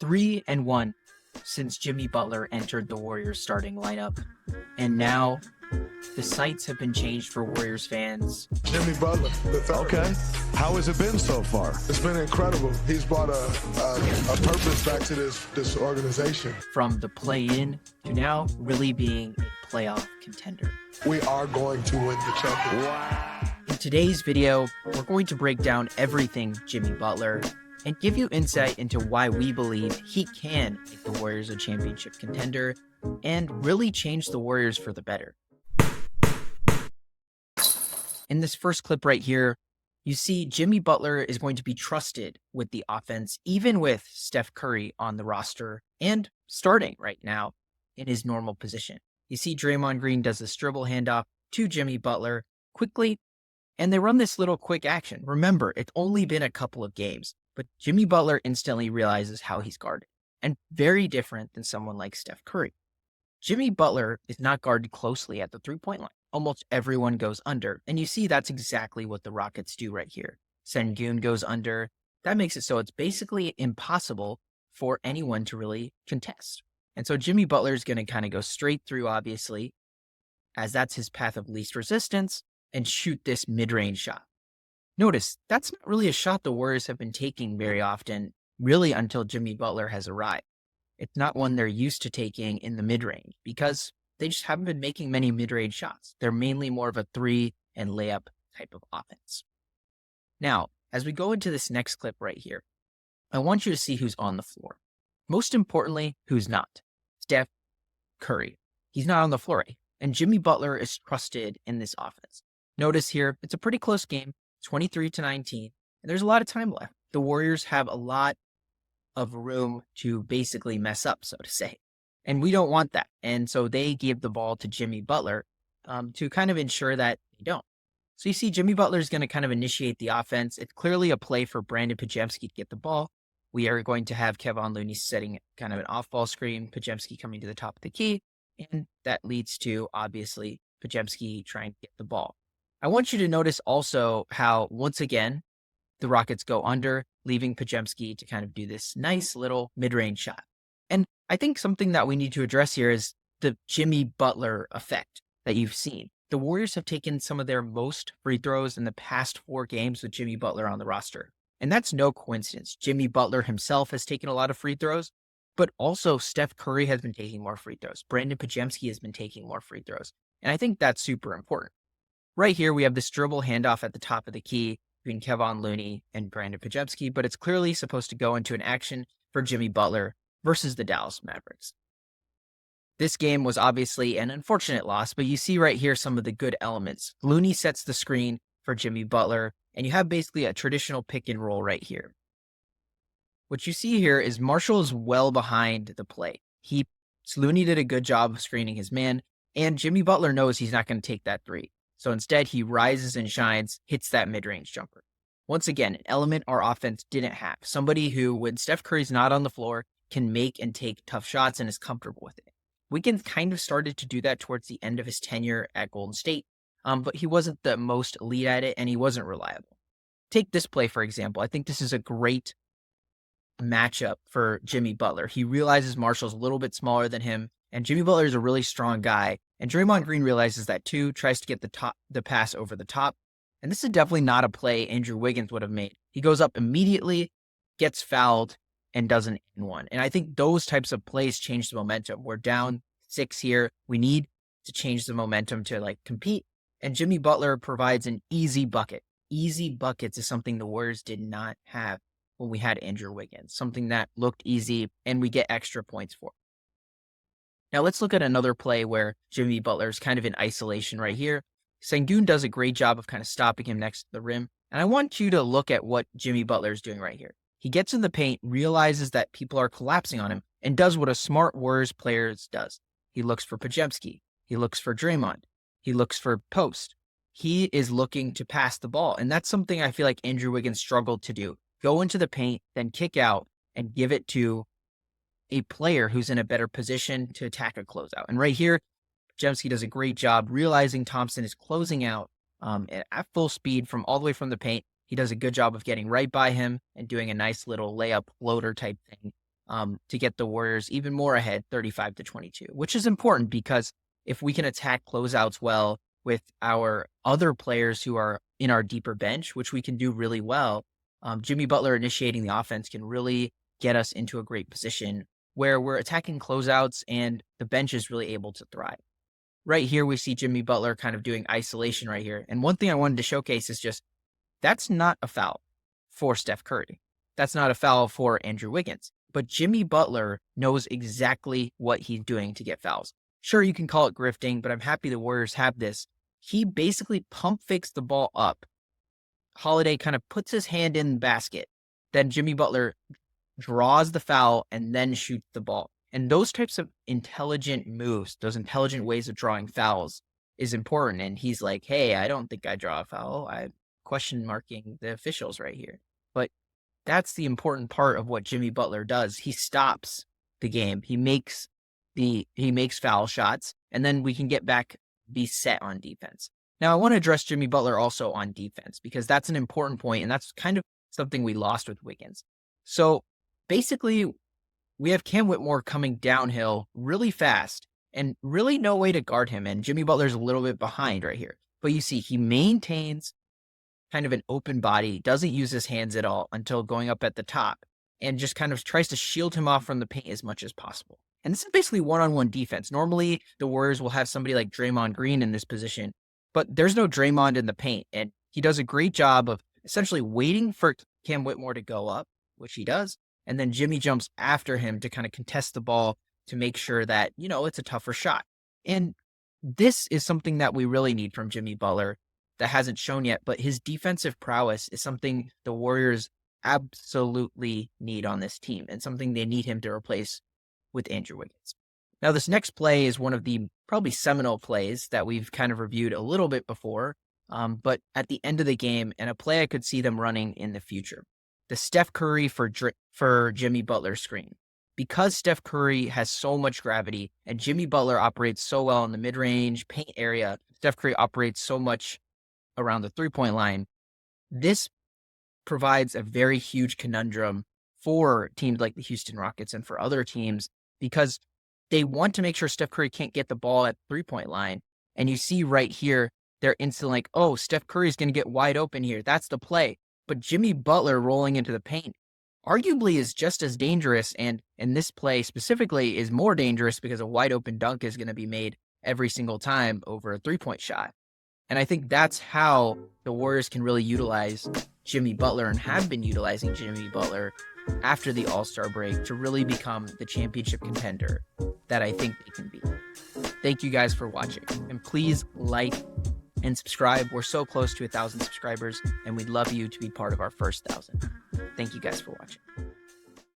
3-1 since Jimmy Butler entered the Warriors starting lineup. And now the sights have been changed for Warriors fans. Jimmy Butler, the third. Okay. How has it been so far? It's been incredible. He's brought a purpose back to this organization. From the play-in to now really being a playoff contender. We are going to win the championship. Wow. In today's video, we're going to break down everything Jimmy Butler and give you insight into why we believe he can make the Warriors a championship contender and really change the Warriors for the better. In this first clip right here, you see Jimmy Butler is going to be trusted with the offense, even with Steph Curry on the roster and starting right now in his normal position. You see Draymond Green does this dribble handoff to Jimmy Butler quickly, and they run this little quick action. Remember, it's only been a couple of games, but Jimmy Butler instantly realizes how he's guarded, and very different than someone like Steph Curry. Jimmy Butler is not guarded closely at the three-point line. Almost everyone goes under, and you see that's exactly what the Rockets do right here. Sengun goes under. That makes it so it's basically impossible for anyone to really contest. And so Jimmy Butler is going to kind of go straight through, obviously, as that's his path of least resistance, and shoot this mid-range shot. Notice, that's not really a shot the Warriors have been taking very often, really until Jimmy Butler has arrived. It's not one they're used to taking in the mid-range because they just haven't been making many mid-range shots. They're mainly more of a three and layup type of offense. Now, as we go into this next clip right here, I want you to see who's on the floor. Most importantly, who's not. Steph Curry. He's not on the floor, right? And Jimmy Butler is trusted in this offense. Notice here, it's a pretty close game, 23-19, and there's a lot of time left. The Warriors have a lot of room to basically mess up, so to say. And we don't want that. And so they give the ball to Jimmy Butler to kind of ensure that they don't. So you see Jimmy Butler is going to kind of initiate the offense. It's clearly a play for Brandon Podziemski to get the ball. We are going to have Kevon Looney setting kind of an off-ball screen, Podziemski coming to the top of the key, and that leads to, obviously, Podziemski trying to get the ball. I want you to notice also how, once again, the Rockets go under, leaving Podziemski to kind of do this nice little mid-range shot. And I think something that we need to address here is the Jimmy Butler effect that you've seen. The Warriors have taken some of their most free throws in the past 4 games with Jimmy Butler on the roster. And that's no coincidence. Jimmy Butler himself has taken a lot of free throws, but also Steph Curry has been taking more free throws. Brandon Podziemski has been taking more free throws. And I think that's super important. Right here, we have this dribble handoff at the top of the key between Kevon Looney and Brandon Podziemski, but it's clearly supposed to go into an action for Jimmy Butler versus the Dallas Mavericks. This game was obviously an unfortunate loss, but you see right here some of the good elements. Looney sets the screen for Jimmy Butler, and you have basically a traditional pick and roll right here. What you see here is Marshall is well behind the play. Looney did a good job of screening his man, and Jimmy Butler knows he's not going to take that three. So instead, he rises and shines, hits that mid-range jumper. Once again, an element our offense didn't have. Somebody who, when Steph Curry's not on the floor, can make and take tough shots and is comfortable with it. Wiggins kind of started to do that towards the end of his tenure at Golden State, but he wasn't the most elite at it, and he wasn't reliable. Take this play, for example. I think this is a great matchup for Jimmy Butler. He realizes Marshall's a little bit smaller than him, and Jimmy Butler is a really strong guy, and Draymond Green realizes that too, tries to get the pass over the top, and this is definitely not a play Andrew Wiggins would have made. He goes up immediately, gets fouled, and does an N1. And I think those types of plays change the momentum. We're down 6 here. We need to change the momentum to compete. And Jimmy Butler provides an easy bucket. Easy buckets is something the Warriors did not have when we had Andrew Wiggins. Something that looked easy and we get extra points for. Now let's look at another play where Jimmy Butler is kind of in isolation right here. Sengun does a great job of kind of stopping him next to the rim. And I want you to look at what Jimmy Butler is doing right here. He gets in the paint, realizes that people are collapsing on him, and does what a smart Warriors player does. He looks for Podziemski. He looks for Draymond. He looks for post. He is looking to pass the ball, and that's something I feel like Andrew Wiggins struggled to do. Go into the paint, then kick out, and give it to a player who's in a better position to attack a closeout. And right here, Podziemski does a great job realizing Thompson is closing out at full speed from all the way from the paint. He does a good job of getting right by him and doing a nice little layup floater type thing to get the Warriors even more ahead, 35-22, which is important because if we can attack closeouts well with our other players who are in our deeper bench, which we can do really well, Jimmy Butler initiating the offense can really get us into a great position where we're attacking closeouts and the bench is really able to thrive. Right here, we see Jimmy Butler kind of doing isolation right here. And one thing I wanted to showcase is just that's not a foul for Steph Curry. That's not a foul for Andrew Wiggins. But Jimmy Butler knows exactly what he's doing to get fouls. Sure, you can call it grifting, but I'm happy the Warriors have this. He basically pump fakes the ball up. Holiday kind of puts his hand in the basket. Then Jimmy Butler draws the foul and then shoots the ball. And those types of intelligent moves, those intelligent ways of drawing fouls is important. And he's like, hey, I don't think I draw a foul. I'm question marking the officials right here. But that's the important part of what Jimmy Butler does. He stops the game. He makes foul shots, and then we can get back, be set on defense. Now, I want to address Jimmy Butler also on defense because that's an important point, and that's kind of something we lost with Wiggins. So basically, we have Cam Whitmore coming downhill really fast and really no way to guard him. And Jimmy Butler's a little bit behind right here. But you see, he maintains kind of an open body, doesn't use his hands at all until going up at the top, and just kind of tries to shield him off from the paint as much as possible. And this is basically one-on-one defense. Normally, the Warriors will have somebody like Draymond Green in this position, but there's no Draymond in the paint. And he does a great job of essentially waiting for Cam Whitmore to go up, which he does. And then Jimmy jumps after him to kind of contest the ball to make sure that, it's a tougher shot. And this is something that we really need from Jimmy Butler that hasn't shown yet, but his defensive prowess is something the Warriors absolutely need on this team and something they need him to replace with Andrew Wiggins. Now, this next play is one of the probably seminal plays that we've kind of reviewed a little bit before, but at the end of the game, and a play I could see them running in the future. The Steph Curry for Jimmy Butler screen. Because Steph Curry has so much gravity and Jimmy Butler operates so well in the mid-range paint area, Steph Curry operates so much around the three-point line, this provides a very huge conundrum for teams like the Houston Rockets and for other teams because they want to make sure Steph Curry can't get the ball at the three-point line. And you see right here, they're instantly like, oh, Steph Curry's going to get wide open here. That's the play. But Jimmy Butler rolling into the paint arguably is just as dangerous, and in this play specifically is more dangerous because a wide open dunk is going to be made every single time over a three-point shot. And I think that's how the Warriors can really utilize Jimmy Butler and have been utilizing Jimmy Butler after the All-Star break to really become the championship contender that I think they can be. Thank you guys for watching, and please like and subscribe. We're so close to 1,000 subscribers, and we'd love you to be part of our first 1,000. Thank you guys for watching.